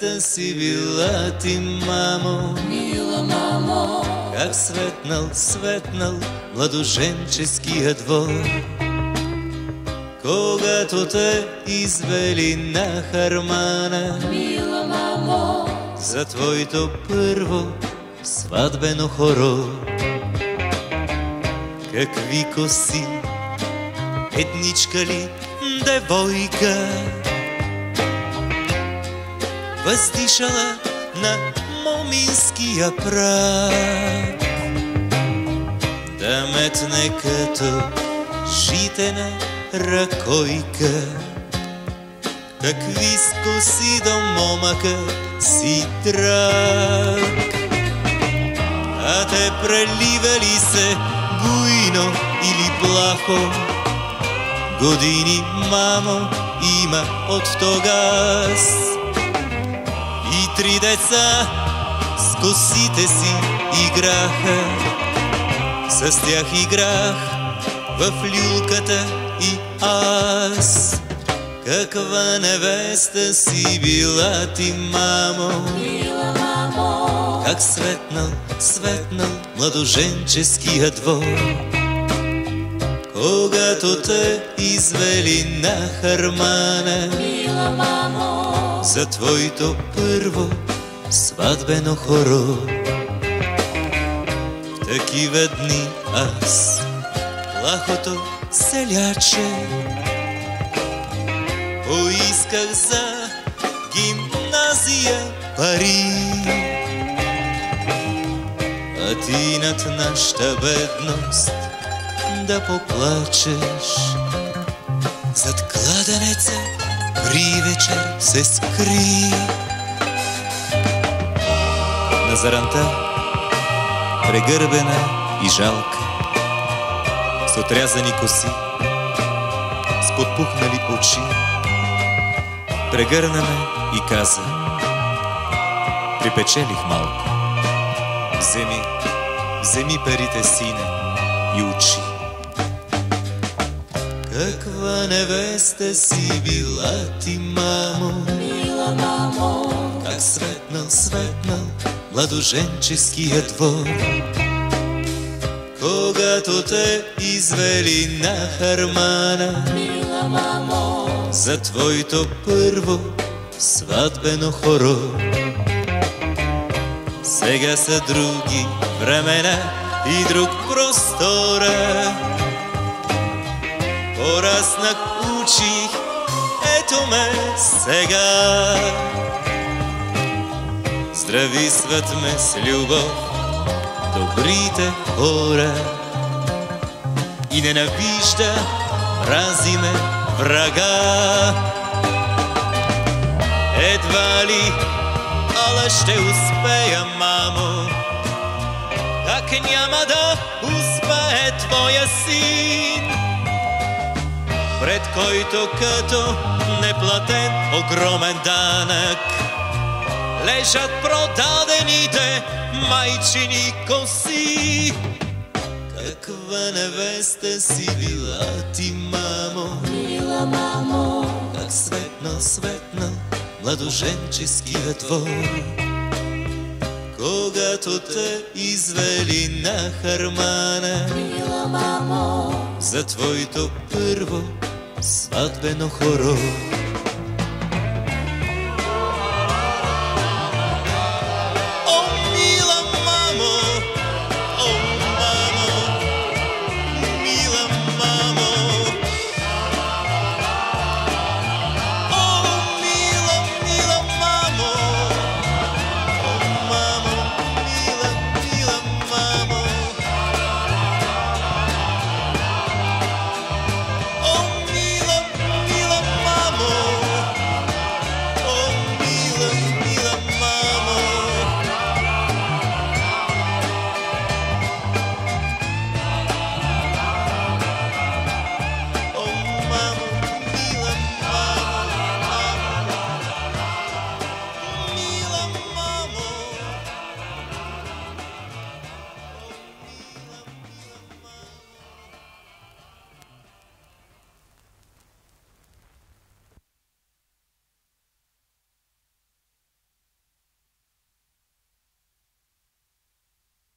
невеста си била ти, мамо, мила мамо, как светнал, светнал младоженческия двор, когато те извели на хармана, мила мамо, за твоето първо сватбено хоро. Какви коси, едничка ли девойка, въздишала на моминския праг, да метне като житена ръкойка. Какви скоси до момъка си драг, а те преливали се буйно или плахо. Години, мамо, има от тогас, и 3 деца с косите си играха. С тях играх в люлката и аз. Каква невеста си била ти, мамо, мила мамо, как светнал, светнал младоженческия двор, когато те извели на хармана, мила мамо, за твоето първо сватбено хоро. В такива дни аз, плахото селяче, поисках за гимназия пари, а ти над нашата бедност да поплачеш. Зад кладенеца при вечер се скри. На заранта, прегърбена и жалка, с отрязани коси, с подпухнали очи, прегърна ме и каза: припечелих малко, вземи, вземи парите, сине, и учи. Каква невеста си била ти, мамо, мила мамо, как светнал, светнал младоженческия двор, когато те извели на хармана, мила мамо, за твоето първо сватбено хоро. Сега са други времена и друг простора. Пораснах, учих, ето ме сега. Здрависват ме с любов добрите хора и ненавижда, мрази ме врага. Едва ли, ала ще успея, мамо, как няма да успее твоя син, пред който като неплатен огромен данък лежат продадените майчини коси. Каква невеста си била ти, мамо, мила мамо, как светнал, светнал младоженческия двор, когато те извели на хармана, мила мамо, за твоето първо сватбено хоро.